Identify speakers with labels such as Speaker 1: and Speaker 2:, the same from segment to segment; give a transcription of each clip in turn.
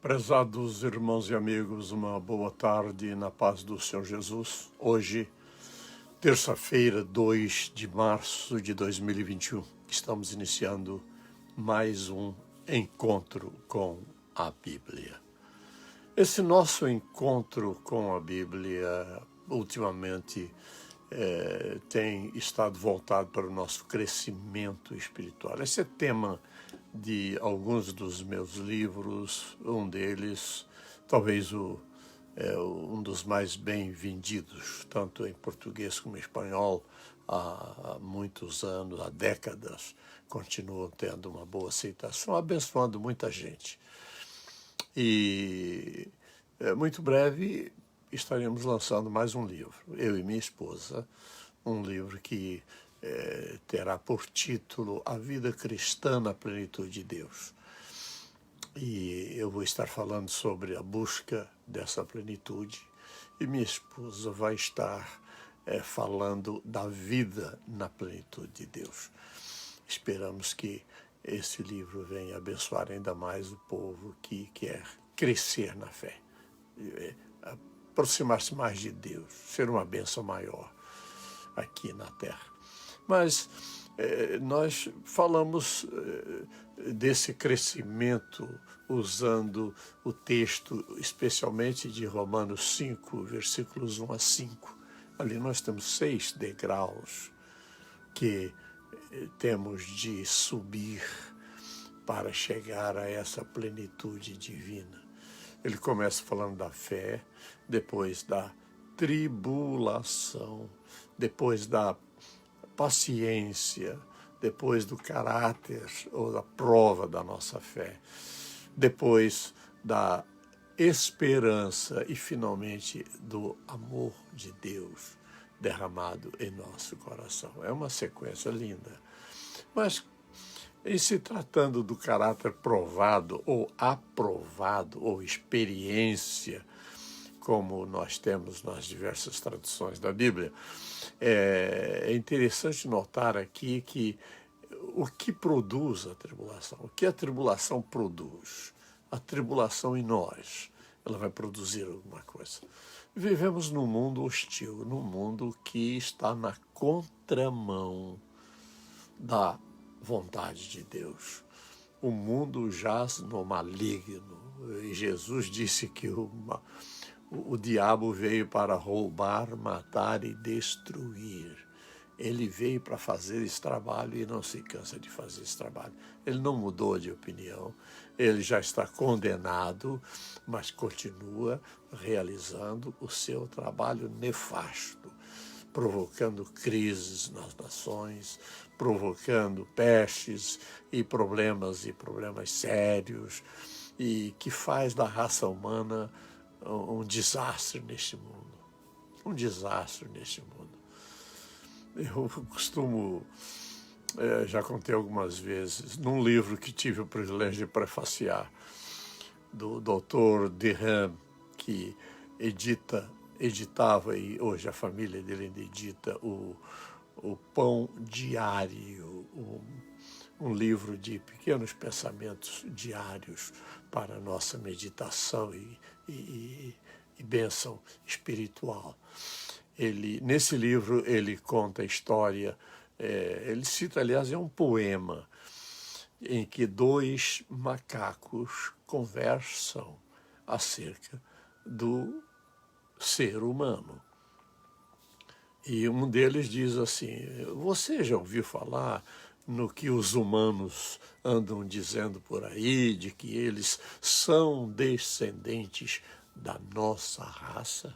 Speaker 1: Prezados irmãos e amigos, uma boa tarde na paz do Senhor Jesus. Hoje, terça-feira, 2 de março de 2021, estamos iniciando mais um encontro com a Bíblia. Esse nosso encontro com a Bíblia, ultimamente, tem estado voltado para o nosso crescimento espiritual. Esse é tema de alguns dos meus livros, um deles, talvez um dos mais bem vendidos, tanto em português como em espanhol, há muitos anos, há décadas, continuam tendo uma boa aceitação, abençoando muita gente. E muito breve estaremos lançando mais um livro, eu e minha esposa, um livro que terá por título A Vida Cristã na Plenitude de Deus. E eu vou estar falando sobre a busca dessa plenitude e minha esposa vai estar falando da vida na plenitude de Deus. Esperamos que esse livro venha abençoar ainda mais o povo que quer crescer na fé, aproximar-se mais de Deus, ser uma bênção maior aqui na Terra. Mas nós falamos desse crescimento usando o texto, especialmente de Romanos 5, versículos 1 a 5. Ali nós temos 6 degraus que temos de subir para chegar a essa plenitude divina. Ele começa falando da fé, depois da tribulação, depois da paciência, depois do caráter ou da prova da nossa fé, depois da esperança e, finalmente, do amor de Deus derramado em nosso coração. É uma sequência linda. Mas, em se tratando do caráter provado ou aprovado ou experiência, como nós temos nas diversas traduções da Bíblia, é interessante notar aqui que o que produz a tribulação, o que a tribulação produz, a tribulação em nós, ela vai produzir alguma coisa. Vivemos num mundo hostil, num mundo que está na contramão da vontade de Deus. O mundo jaz no maligno, e Jesus disse que o diabo veio para roubar, matar e destruir. Ele veio para fazer esse trabalho e não se cansa de fazer esse trabalho. Ele não mudou de opinião, ele já está condenado, mas continua realizando o seu trabalho nefasto, provocando crises nas nações, provocando pestes e problemas sérios, e que faz da raça humana um desastre neste mundo. Um desastre neste mundo. Eu costumo, já contei algumas vezes, num livro que tive o privilégio de prefaciar, do Dr. Derham, que editava, e hoje a família dele ainda edita, o Pão Diário, um livro de pequenos pensamentos diários para a nossa meditação e bênção espiritual. Nesse livro ele conta a história, ele cita, aliás, é um poema em que 2 macacos conversam acerca do ser humano. E um deles diz assim: você já ouviu falar no que os humanos andam dizendo por aí, de que eles são descendentes da nossa raça?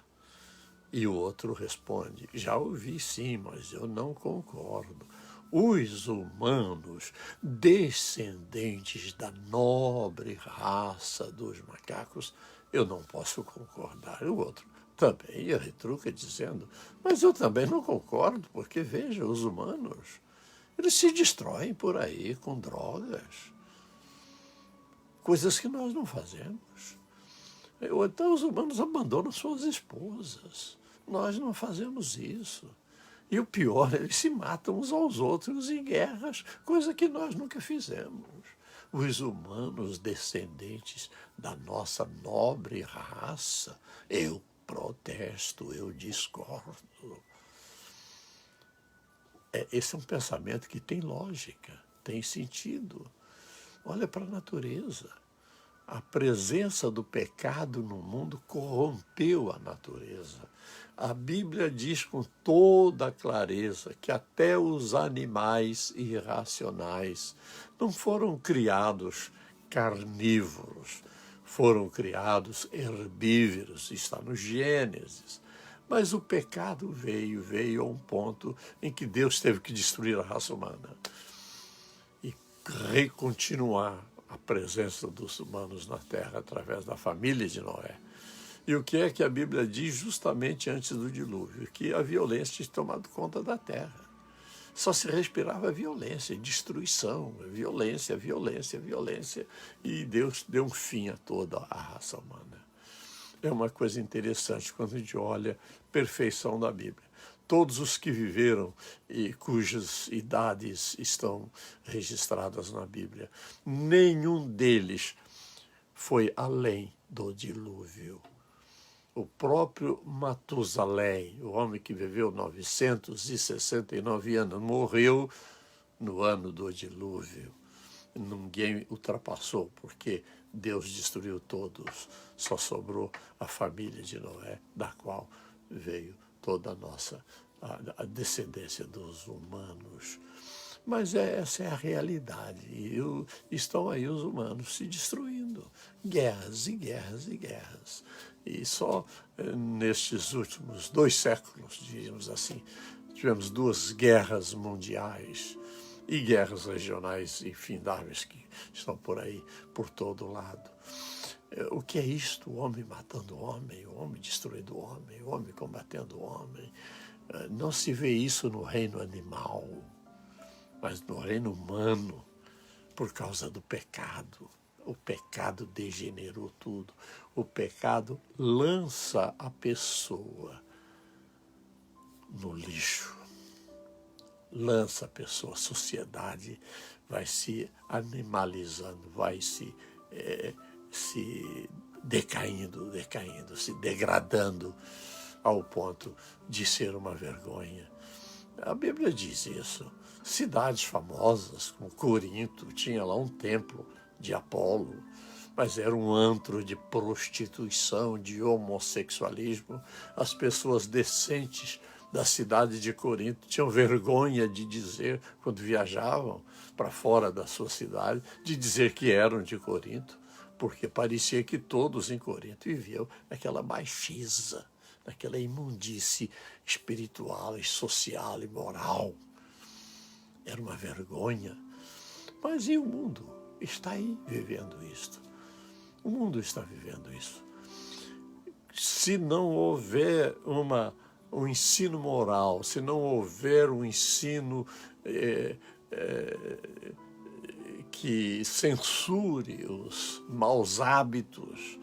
Speaker 1: E o outro responde: já ouvi sim, mas eu não concordo. Os humanos, descendentes da nobre raça dos macacos, eu não posso concordar. E o outro também retruca dizendo: mas eu também não concordo, porque, veja, os humanos, eles se destroem por aí com drogas, coisas que nós não fazemos. Ou então os humanos abandonam suas esposas. Nós não fazemos isso. E o pior, eles se matam uns aos outros em guerras, coisa que nós nunca fizemos. os humanos descendentes da nossa nobre raça. Eu protesto, eu discordo. Esse é um pensamento que tem lógica, tem sentido. Olha para a natureza. A presença do pecado no mundo corrompeu a natureza. A Bíblia diz com toda clareza que até os animais irracionais não foram criados carnívoros, foram criados herbívoros, está no Gênesis. Mas o pecado veio a um ponto em que Deus teve que destruir a raça humana e recontinuar a presença dos humanos na terra através da família de Noé. E o que é que a Bíblia diz justamente antes do dilúvio? Que a violência tinha tomado conta da terra. Só se respirava violência, destruição, violência, violência, violência. E Deus deu um fim a toda a raça humana. É uma coisa interessante quando a gente olha a perfeição da Bíblia. Todos os que viveram e cujas idades estão registradas na Bíblia, nenhum deles foi além do dilúvio. O próprio Matusalém, o homem que viveu 969 anos, morreu no ano do dilúvio. Ninguém ultrapassou, porque Deus destruiu todos. Só sobrou a família de Noé, da qual veio toda a descendência dos humanos. Mas essa é a realidade. E estão aí os humanos se destruindo. Guerras e guerras e guerras. E só nestes últimos 2 séculos, diríamos assim, tivemos 2 guerras mundiais e guerras regionais infindáveis que estão por aí, por todo lado. O que é isto? O homem matando o homem destruindo o homem combatendo o homem. Não se vê isso no reino animal, mas no reino humano, por causa do pecado. O pecado degenerou tudo. O pecado lança a pessoa no lixo. Lança a pessoa, a sociedade vai se animalizando, vai se decaindo, se degradando ao ponto de ser uma vergonha. A Bíblia diz isso. Cidades famosas, como Corinto, tinha lá um templo de Apolo, mas era um antro de prostituição, de homossexualismo. As pessoas decentes da cidade de Corinto tinham vergonha de dizer, quando viajavam para fora da sua cidade, de dizer que eram de Corinto, porque parecia que todos em Corinto viviam naquela baixeza, naquela imundície espiritual e social e moral. Era uma vergonha. Mas e o mundo? Está aí vivendo isto. O mundo está vivendo isso. Se não houver um ensino moral, se não houver um ensino que censure os maus hábitos,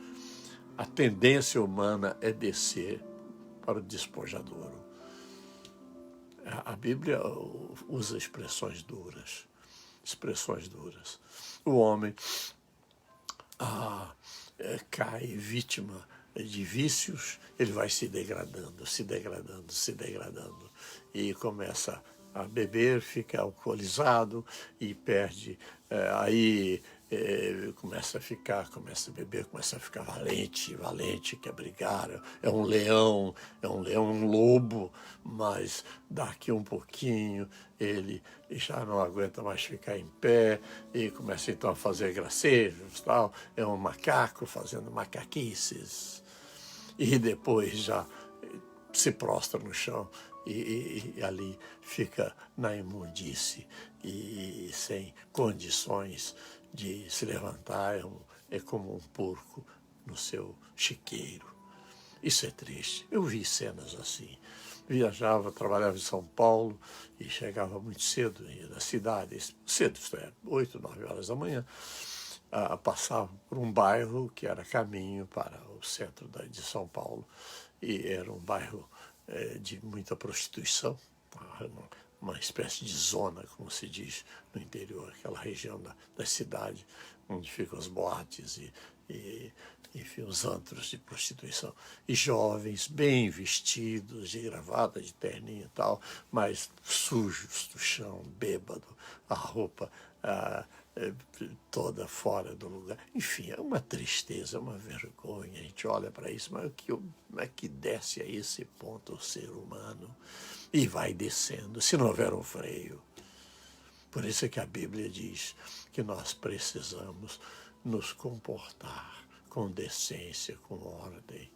Speaker 1: a tendência humana é descer para o despojadouro. A Bíblia usa expressões duras. O homem cai vítima de vícios, ele vai se degradando, e começa a beber, fica alcoolizado e perde, começa a beber, começa a ficar valente, quer brigar, é um leão, um lobo, mas daqui um pouquinho ele já não aguenta mais ficar em pé e começa então a fazer gracejos, tal, é um macaco fazendo macaquices e depois já se prostra no chão e ali fica na imundície e sem condições de se levantar, é como um porco no seu chiqueiro. Isso é triste. Eu vi cenas assim. Viajava, trabalhava em São Paulo e chegava muito cedo da cidade, cedo, isto é, 8, 9 horas da manhã, passava por um bairro que era caminho para o centro de São Paulo e era um bairro de muita prostituição, uma espécie de zona, como se diz no interior, aquela região da cidade, onde ficam as boates enfim, os antros de prostituição. E jovens bem vestidos, de gravata, de terninho e tal, mas sujos do chão, bêbado, a roupa toda fora do lugar. Enfim, é uma tristeza, é uma vergonha. A gente olha para isso, mas como é que desce a esse ponto o ser humano? E vai descendo, se não houver um freio. Por isso é que a Bíblia diz que nós precisamos nos comportar com decência, com ordem.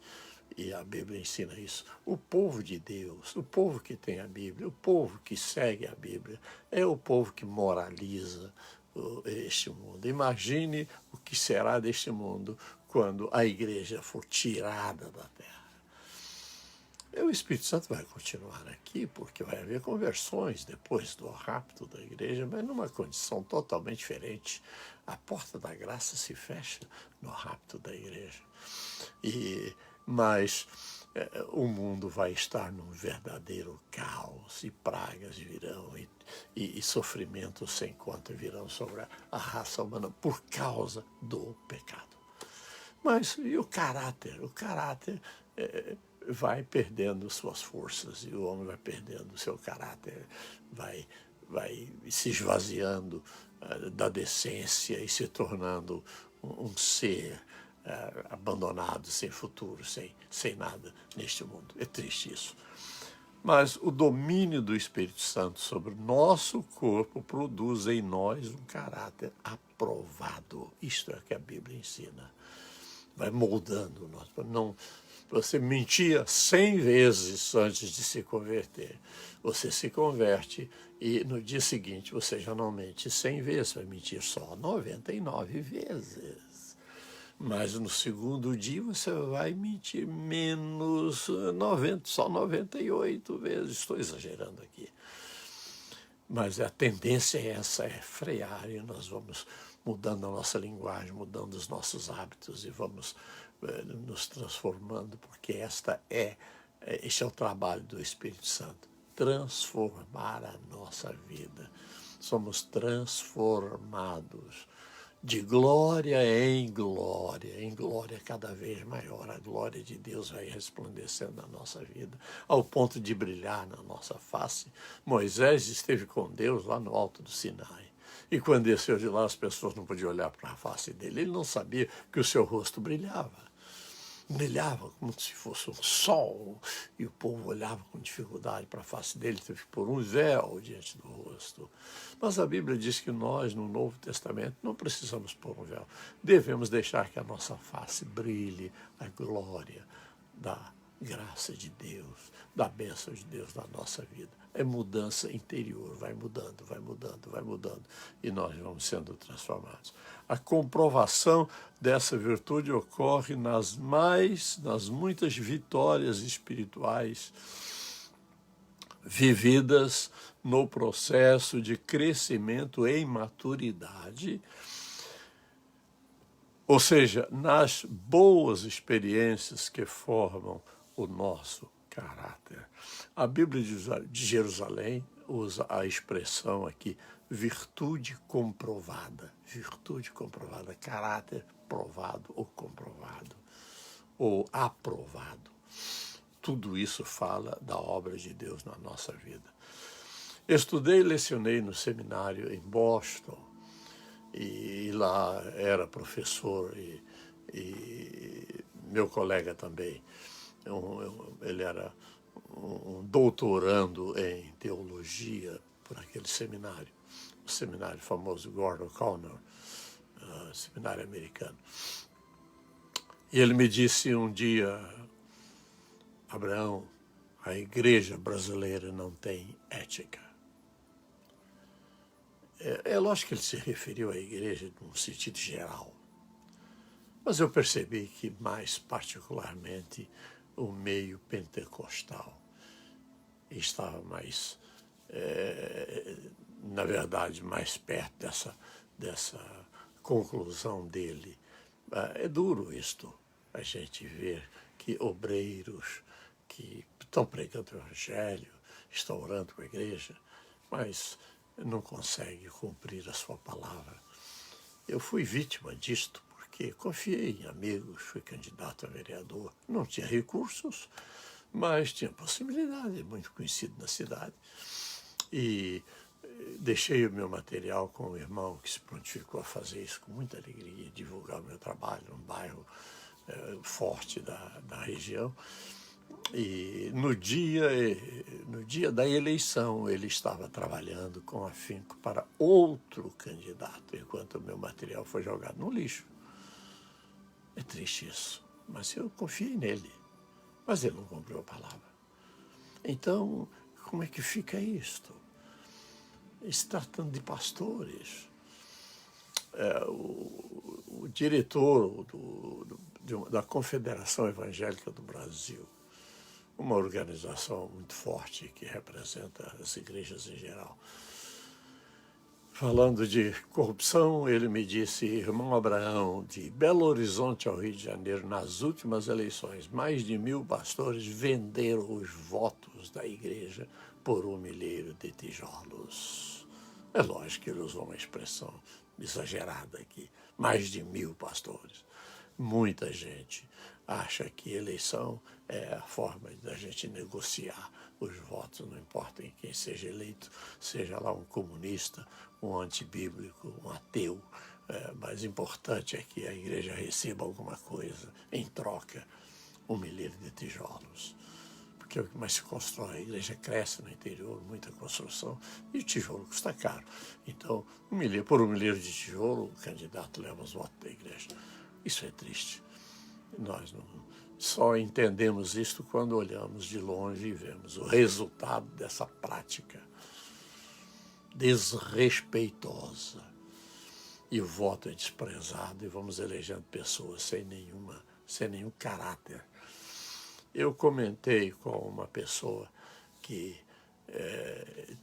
Speaker 1: E a Bíblia ensina isso. O povo de Deus, o povo que tem a Bíblia, o povo que segue a Bíblia, é o povo que moraliza este mundo. Imagine o que será deste mundo quando a igreja for tirada da terra. E o Espírito Santo vai continuar aqui, porque vai haver conversões depois do rapto da igreja, mas numa condição totalmente diferente. A porta da graça se fecha no rapto da igreja. Mas o mundo vai estar num verdadeiro caos, e pragas virão, e sofrimentos sem conta virão sobre a raça humana por causa do pecado. Mas e o caráter? O caráter vai perdendo suas forças, e o homem vai perdendo seu caráter, vai se esvaziando da decência e se tornando um ser abandonado, sem futuro, sem nada neste mundo. É triste isso. Mas o domínio do Espírito Santo sobre o nosso corpo produz em nós um caráter aprovado. Isto é o que a Bíblia ensina. Vai moldando o nosso. Não, você mentia 100 vezes antes de se converter. Você se converte e no dia seguinte você já não mente 100 vezes, vai mentir só 99 vezes. Mas no segundo dia você vai mentir menos 90, só 98 vezes. Estou exagerando aqui. Mas a tendência é essa, é frear, e nós vamos mudando a nossa linguagem, mudando os nossos hábitos e vamos nos transformando, porque este é o trabalho do Espírito Santo, transformar a nossa vida. Somos transformados de glória em glória cada vez maior. A glória de Deus vai resplandecendo na nossa vida, ao ponto de brilhar na nossa face. Moisés esteve com Deus lá no alto do Sinai. E quando desceu de lá, as pessoas não podiam olhar para a face dele. Ele não sabia que o seu rosto brilhava. Brilhava como se fosse um sol, e o povo olhava com dificuldade para a face dele, teve que pôr um véu diante do rosto. Mas a Bíblia diz que nós, no Novo Testamento, não precisamos pôr um véu. Devemos deixar que a nossa face brilhe a glória da graça de Deus, da bênção de Deus na nossa vida. É mudança interior, vai mudando, vai mudando, vai mudando, e nós vamos sendo transformados. A comprovação dessa virtude ocorre nas muitas vitórias espirituais vividas no processo de crescimento em maturidade, ou seja, nas boas experiências que formam o nosso caráter. A Bíblia de Jerusalém usa a expressão aqui, virtude comprovada, caráter provado ou comprovado, ou aprovado. Tudo isso fala da obra de Deus na nossa vida. Estudei e lecionei no seminário em Boston, e lá era professor e meu colega também. Ele era um doutorando em teologia por aquele seminário, o seminário famoso Gordon Conner, seminário americano. E ele me disse um dia: Abraão, a igreja brasileira não tem ética. É lógico que ele se referiu à igreja num sentido geral, mas eu percebi que, mais particularmente, o meio pentecostal estava mais, na verdade, mais perto dessa conclusão dele. É duro isto, a gente ver que obreiros que estão pregando o evangelho, estão orando com a igreja, mas não consegue cumprir a sua palavra. Eu fui vítima disto, porque confiei em amigos, fui candidato a vereador, não tinha recursos, mas tinha possibilidade, muito conhecido na cidade. E deixei o meu material com o irmão que se prontificou a fazer isso com muita alegria, divulgar o meu trabalho num bairro forte da região. E no dia da eleição, ele estava trabalhando com afinco para outro candidato, enquanto o meu material foi jogado no lixo. É triste isso, mas eu confiei nele. Mas ele não cumpriu a palavra. Então, como é que fica isto? Se tratando de pastores, o diretor da Confederação Evangélica do Brasil, uma organização muito forte que representa as igrejas em geral, falando de corrupção, ele me disse: irmão Abraão, de Belo Horizonte ao Rio de Janeiro, nas últimas eleições, mais de 1000 pastores venderam os votos da igreja por 1 milheiro de tijolos. É lógico que ele usou uma expressão exagerada aqui, mais de 1000 pastores. Muita gente acha que eleição é a forma da gente negociar os votos, não importa em quem seja eleito, seja lá um comunista, um antibíblico, um ateu. Mas importante é que a igreja receba alguma coisa em troca, 1 milheiro de tijolos. Porque é o que mais se constrói. A igreja cresce no interior, muita construção, e o tijolo custa caro. Então, por 1 milheiro de tijolo, o candidato leva os votos da igreja. Isso é triste. Nós só entendemos isto quando olhamos de longe e vemos o resultado dessa prática desrespeitosa. E o voto é desprezado e vamos elegendo pessoas sem nenhum caráter. Eu comentei com uma pessoa que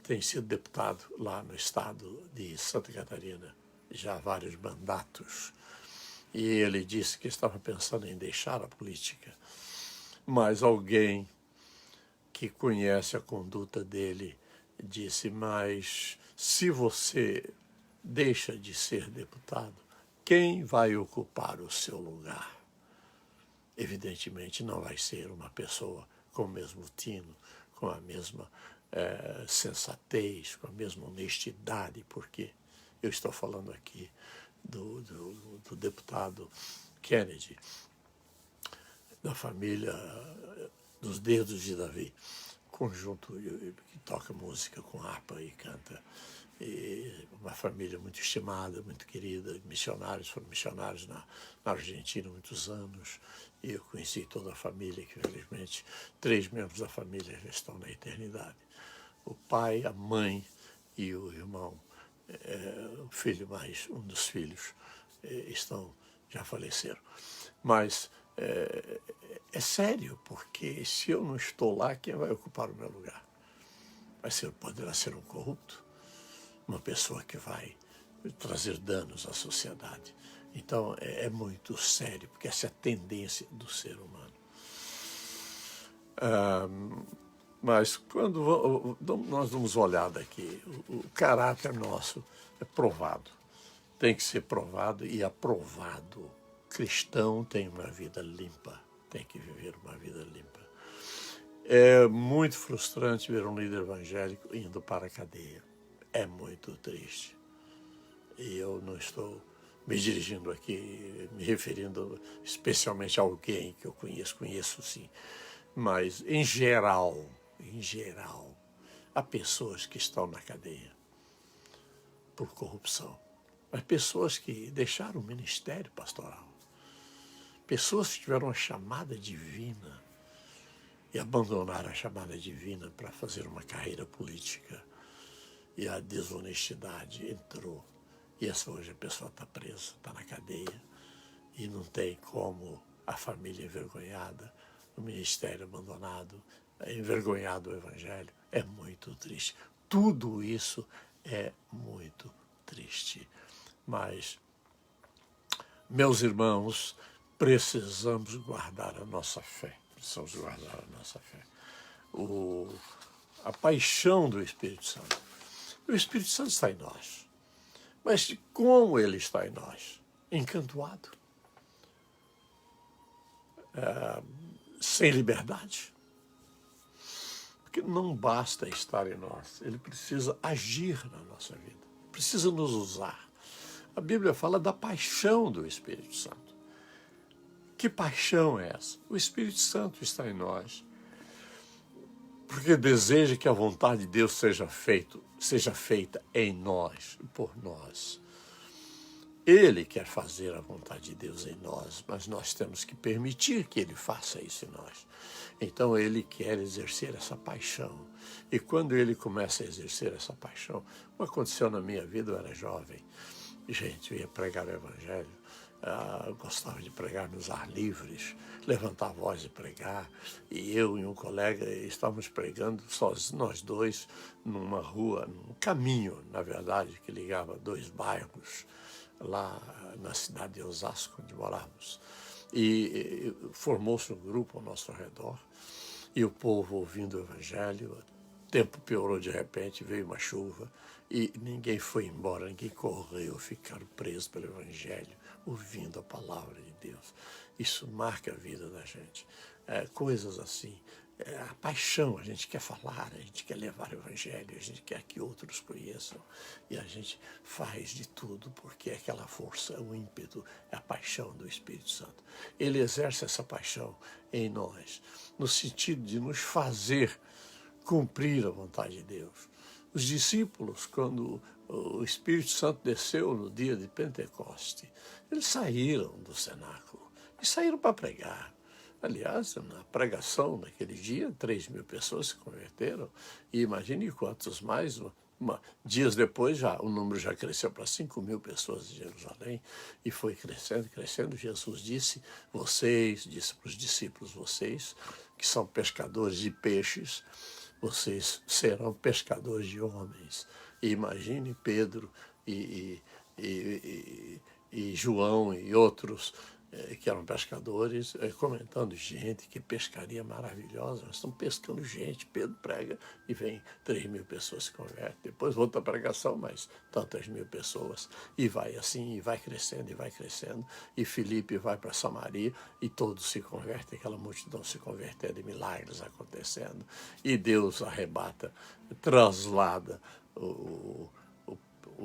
Speaker 1: tem sido deputado lá no estado de Santa Catarina já há vários mandatos, e ele disse que estava pensando em deixar a política, mas alguém que conhece a conduta dele disse: mas se você deixa de ser deputado, quem vai ocupar o seu lugar? Evidentemente não vai ser uma pessoa com o mesmo tino, com a mesma sensatez, com a mesma honestidade, porque eu estou falando aqui do deputado Kennedy, da família dos Dedos de Davi, conjunto que toca música com harpa e canta. E uma família muito estimada, muito querida, missionários, foram missionários na Argentina há muitos anos, e eu conheci toda a família, que infelizmente 3 membros da família já estão na eternidade. O pai, a mãe e o irmão, o filho mais um dos filhos, já faleceram. Mas é sério, porque se eu não estou lá, quem vai ocupar o meu lugar? Poderá ser um corrupto, uma pessoa que vai trazer danos à sociedade. Então, é muito sério, porque essa é a tendência do ser humano. Mas quando nós damos uma olhada aqui, o caráter nosso é provado. Tem que ser provado e aprovado. Cristão tem uma vida limpa, tem que viver uma vida limpa. É muito frustrante ver um líder evangélico indo para a cadeia. É muito triste. E eu não estou me dirigindo aqui, me referindo especialmente a alguém que eu conheço sim. Mas, em geral, há pessoas que estão na cadeia por corrupção. Mas pessoas que deixaram o ministério pastoral. Pessoas que tiveram uma chamada divina e abandonaram a chamada divina para fazer uma carreira política. E a desonestidade entrou. E hoje a pessoa está presa, está na cadeia. E não tem como a família envergonhada, o ministério abandonado, envergonhado o evangelho. É muito triste. Tudo isso é muito triste. Mas, meus irmãos, precisamos guardar a nossa fé. Precisamos guardar a nossa fé. A paixão do Espírito Santo O Espírito Santo está em nós. Mas como ele está em nós? Encantoado. Sem liberdade. Porque não basta estar em nós, ele precisa agir na nossa vida, precisa nos usar. A Bíblia fala da paixão do Espírito Santo. Que paixão é essa? O Espírito Santo está em nós, porque deseja que a vontade de Deus seja feita em nós, por nós. Ele quer fazer a vontade de Deus em nós, mas nós temos que permitir que ele faça isso em nós. Então ele quer exercer essa paixão. E quando ele começa a exercer essa paixão, o que aconteceu na minha vida, eu era jovem. Gente, eu ia pregar o Evangelho, eu gostava de pregar nos ar livres, levantar a voz e pregar. E eu e um colega estávamos pregando, nós dois, numa rua, num caminho, na verdade, que ligava dois bairros, lá na cidade de Osasco, onde morávamos. E formou-se um grupo ao nosso redor, e o povo ouvindo o Evangelho. O tempo piorou de repente, veio uma chuva, e ninguém foi embora, ninguém correu, ficaram presos pelo Evangelho, ouvindo a palavra de Deus. Isso marca a vida da gente. Coisas assim. A paixão, a gente quer falar, a gente quer levar o Evangelho, a gente quer que outros conheçam, e a gente faz de tudo porque é aquela força, o ímpeto, é a paixão do Espírito Santo. Ele exerce essa paixão em nós, no sentido de nos fazer cumprir a vontade de Deus. Os discípulos, quando o Espírito Santo desceu no dia de Pentecoste, eles saíram do cenáculo e saíram para pregar. Aliás, na pregação naquele dia, 3.000 pessoas se converteram. E imagine quantos mais. Dias depois, o número já cresceu para 5.000 pessoas em Jerusalém. E foi crescendo, crescendo. Jesus disse para os discípulos, vocês que são pescadores de peixes, vocês serão pescadores de homens. E imagine Pedro e João e outros que eram pescadores, comentando, gente, que pescaria maravilhosa, nós estamos pescando gente. Pedro prega e vem 3.000 pessoas se convertem. Depois outra pregação, mais tantas mil pessoas. E vai assim, e vai crescendo, e vai crescendo. E Filipe vai para Samaria e todos se convertem, aquela multidão se convertendo e milagres acontecendo. E Deus arrebata, traslada o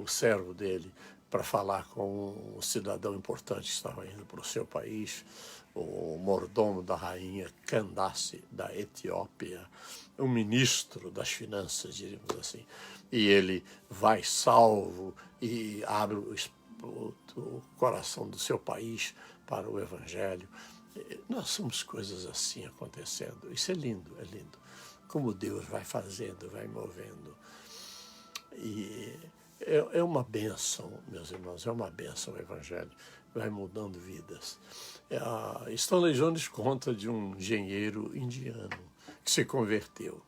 Speaker 1: servo dele para falar com um cidadão importante que estava indo para o seu país, o mordomo da rainha Candace, da Etiópia, um ministro das finanças, diríamos assim. E ele vai salvo e abre o coração do seu país para o Evangelho. Nós somos coisas assim acontecendo. Isso é lindo, é lindo. Como Deus vai fazendo, vai movendo. E é uma bênção, meus irmãos, é uma bênção o Evangelho, vai mudando vidas. Stanley Jones conta de um engenheiro indiano que se converteu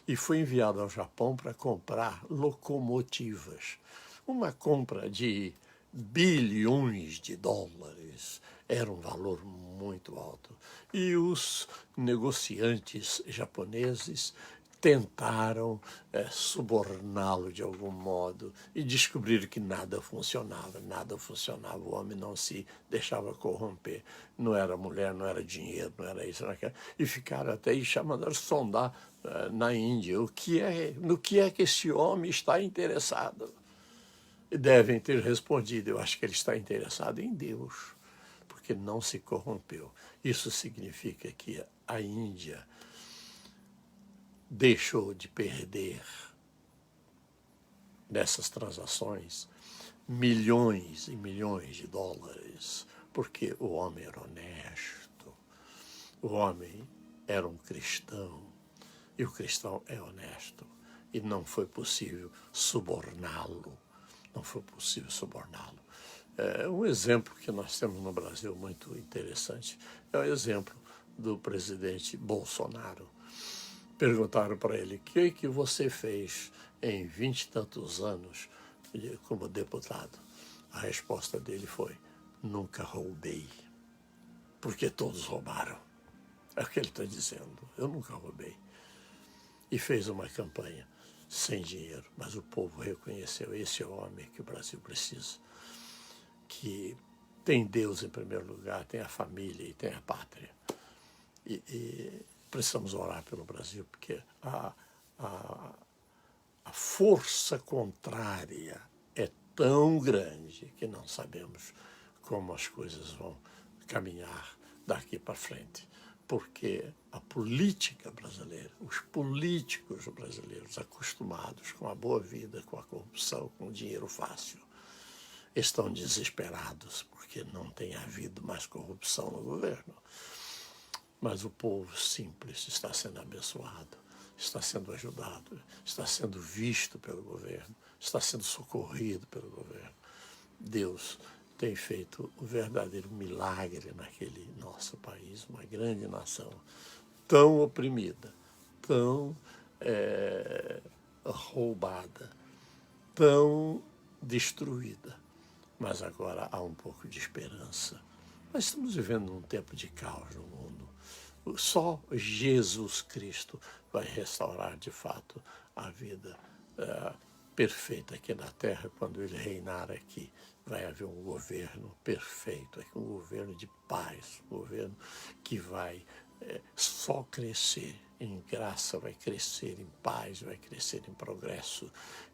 Speaker 1: e foi enviado ao Japão para comprar locomotivas. Uma compra de bilhões de dólares, era um valor muito alto. E os negociantes japoneses tentaram suborná-lo de algum modo e descobriram que nada funcionava, o homem não se deixava corromper, não era mulher, não era dinheiro, não era isso, não era aquilo. E ficaram até aí mandaram sondar na Índia no que é que esse homem está interessado. E devem ter respondido, eu acho que ele está interessado em Deus, porque não se corrompeu. Isso significa que a Índia deixou de perder nessas transações milhões e milhões de dólares, porque o homem era honesto, o homem era um cristão, e o cristão é honesto, e não foi possível suborná-lo, Um exemplo que nós temos no Brasil muito interessante é o exemplo do presidente Bolsonaro. Perguntaram para ele, o que você fez em 20 e tantos anos como deputado? A resposta dele foi, nunca roubei, porque todos roubaram. É o que ele está dizendo, eu nunca roubei. E fez uma campanha sem dinheiro, mas o povo reconheceu, esse é o homem que o Brasil precisa, que tem Deus em primeiro lugar, tem a família e tem a pátria. E precisamos orar pelo Brasil, porque a força contrária é tão grande que não sabemos como as coisas vão caminhar daqui para frente. Porque a política brasileira, os políticos brasileiros acostumados com a boa vida, com a corrupção, com o dinheiro fácil, estão desesperados porque não tem havido mais corrupção no governo. Mas o povo simples está sendo abençoado, está sendo ajudado, está sendo visto pelo governo, está sendo socorrido pelo governo. Deus tem feito um verdadeiro milagre naquele nosso país, uma grande nação, tão oprimida, tão roubada, tão destruída. Mas agora há um pouco de esperança. Nós estamos vivendo um tempo de caos no mundo. Só Jesus Cristo vai restaurar, de fato, a vida perfeita aqui na Terra. Quando Ele reinar aqui, vai haver um governo perfeito, um governo de paz, um governo que vai só crescer em graça, vai crescer em paz, vai crescer em progresso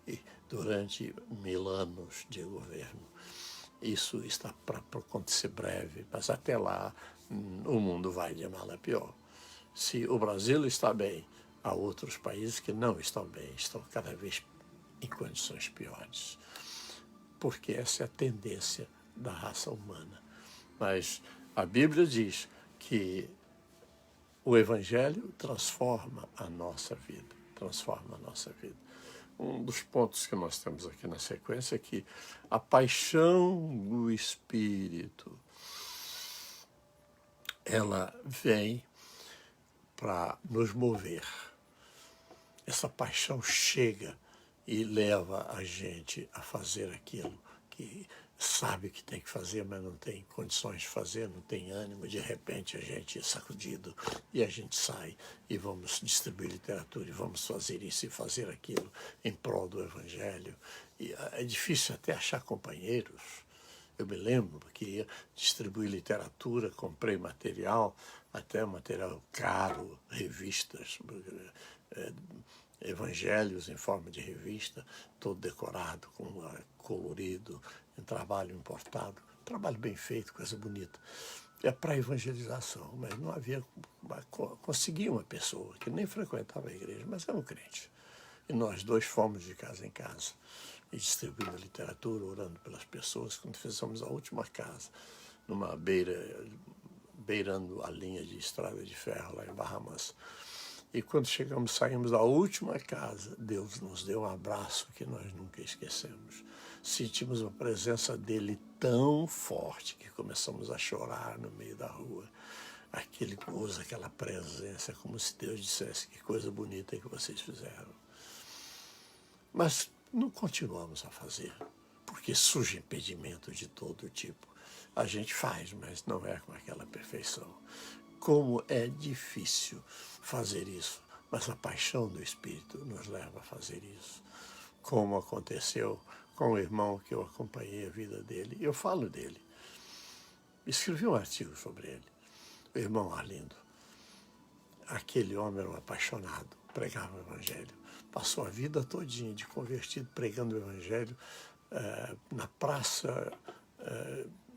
Speaker 1: e durante 1000 anos de governo. Isso está para acontecer breve, mas até lá o mundo vai de mal a pior. Se o Brasil está bem, há outros países que não estão bem, estão cada vez em condições piores. Porque essa é a tendência da raça humana. Mas a Bíblia diz que o Evangelho transforma a nossa vida, transforma a nossa vida. Um dos pontos que nós temos aqui na sequência é que a paixão do Espírito, ela vem para nos mover. Essa paixão chega e leva a gente a fazer aquilo que sabe que tem que fazer, mas não tem condições de fazer, não tem ânimo. De repente a gente é sacudido e a gente sai e vamos distribuir literatura e vamos fazer isso e fazer aquilo em prol do Evangelho. E é difícil até achar companheiros. Eu me lembro que ia distribuir literatura, comprei material, até material caro, revistas, evangelhos em forma de revista, todo decorado, colorido, em trabalho importado, trabalho bem feito, coisa bonita. É para evangelização, mas não havia... Consegui uma pessoa que nem frequentava a igreja, mas era um crente. E nós dois fomos de casa em casa e distribuindo literatura, orando pelas pessoas. Quando fizemos a última casa, numa beirando a linha de estrada de ferro lá em Bahamas. E quando saímos da última casa, Deus nos deu um abraço que nós nunca esquecemos. Sentimos a presença dele tão forte que começamos a chorar no meio da rua. Aquele gozo, aquela presença, como se Deus dissesse: que coisa bonita que vocês fizeram. Mas não continuamos a fazer, porque surge impedimento de todo tipo. A gente faz, mas não é com aquela perfeição. Como é difícil fazer isso, mas a paixão do Espírito nos leva a fazer isso. Como aconteceu com o irmão que eu acompanhei a vida dele. Eu falo dele. Escrevi um artigo sobre ele. O irmão Arlindo. Aquele homem era um apaixonado, pregava o Evangelho. Passou a vida todinha de convertido, pregando o Evangelho na praça...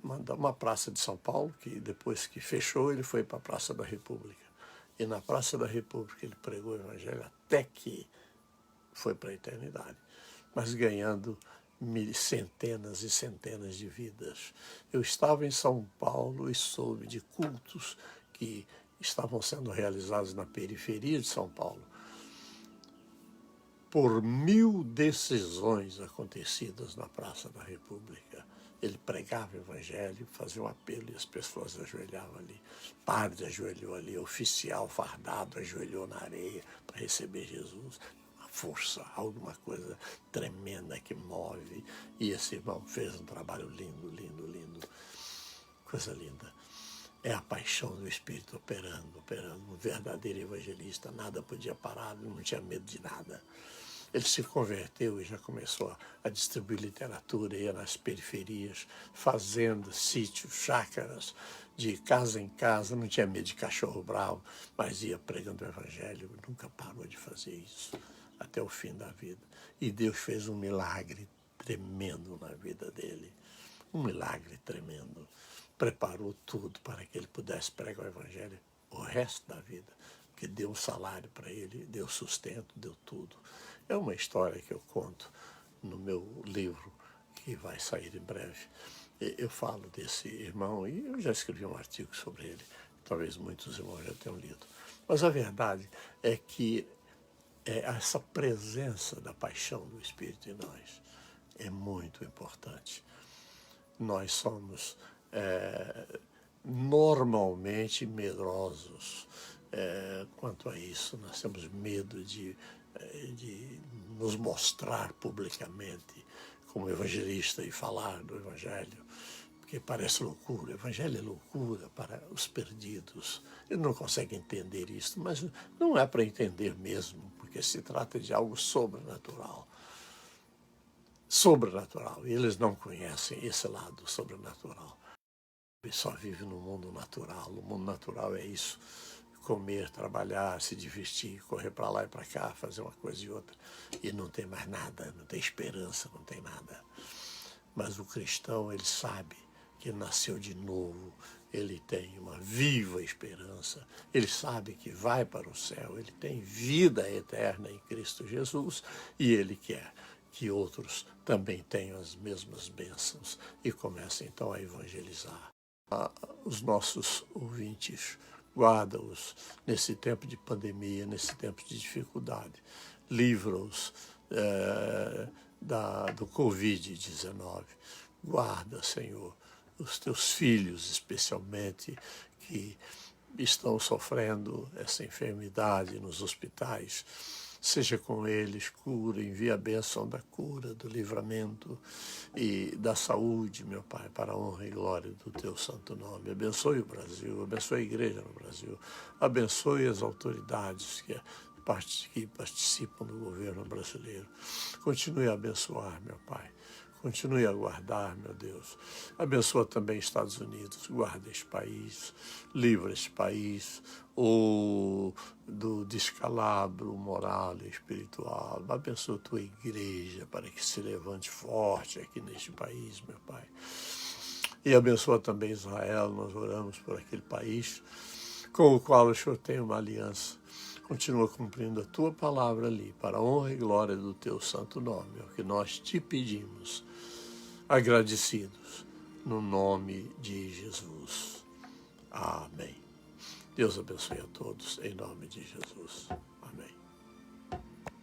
Speaker 1: uma praça de São Paulo, que depois que fechou, ele foi para a Praça da República. E na Praça da República ele pregou o Evangelho até que foi para a eternidade, mas ganhando centenas e centenas de vidas. Eu estava em São Paulo e soube de cultos que estavam sendo realizados na periferia de São Paulo, por 1000 decisões acontecidas na Praça da República. Ele pregava o Evangelho, fazia um apelo e as pessoas ajoelhavam ali. Padre ajoelhou ali, oficial fardado ajoelhou na areia para receber Jesus. Uma força, alguma coisa tremenda que move. E esse irmão fez um trabalho lindo, lindo, lindo. Coisa linda. É a paixão do Espírito operando. Um verdadeiro evangelista. Nada podia parar, não tinha medo de nada. Ele se converteu e já começou a distribuir literatura, ia nas periferias, fazendas, sítios, chácaras, de casa em casa, não tinha medo de cachorro bravo, mas ia pregando o evangelho, nunca parou de fazer isso, até o fim da vida. E Deus fez um milagre tremendo na vida dele, um milagre tremendo. Preparou tudo para que ele pudesse pregar o evangelho o resto da vida, porque deu um salário para ele, deu sustento, deu tudo. É uma história que eu conto no meu livro, que vai sair em breve. Eu falo desse irmão, e eu já escrevi um artigo sobre ele, talvez muitos irmãos já tenham lido. Mas a verdade é que essa presença da paixão do Espírito em nós é muito importante. Nós somos normalmente medrosos quanto a isso. Nós temos medo de nos mostrar publicamente como evangelista e falar do Evangelho, porque parece loucura. O Evangelho é loucura para os perdidos. Eles não conseguem entender isso, mas não é para entender mesmo, porque se trata de algo sobrenatural. Sobrenatural. E eles não conhecem esse lado sobrenatural. Eles só vivem no mundo natural. O mundo natural é isso: comer, trabalhar, se divertir, correr para lá e para cá, fazer uma coisa e outra. E não tem mais nada, não tem esperança, não tem nada. Mas o cristão, ele sabe que ele nasceu de novo, ele tem uma viva esperança, ele sabe que vai para o céu, ele tem vida eterna em Cristo Jesus e ele quer que outros também tenham as mesmas bênçãos e comecem então a evangelizar. Os nossos ouvintes, guarda-os nesse tempo de pandemia, nesse tempo de dificuldade, livra-os do Covid-19. Guarda, Senhor, os teus filhos, especialmente, que estão sofrendo essa enfermidade nos hospitais. Seja com eles, cura, envia a bênção da cura, do livramento e da saúde, meu Pai, para a honra e glória do teu santo nome. Abençoe o Brasil, abençoe a igreja no Brasil, abençoe as autoridades que participam do governo brasileiro. Continue a abençoar, meu Pai. Continue a guardar, meu Deus. Abençoa também Estados Unidos. Guarda este país, livra este país do descalabro moral e espiritual. Abençoa a tua igreja para que se levante forte aqui neste país, meu Pai. E abençoa também Israel. Nós oramos por aquele país com o qual o Senhor tem uma aliança. Continua cumprindo a tua palavra ali, para a honra e glória do teu santo nome, é o que nós te pedimos, agradecidos, no nome de Jesus. Amém. Deus abençoe a todos, em nome de Jesus.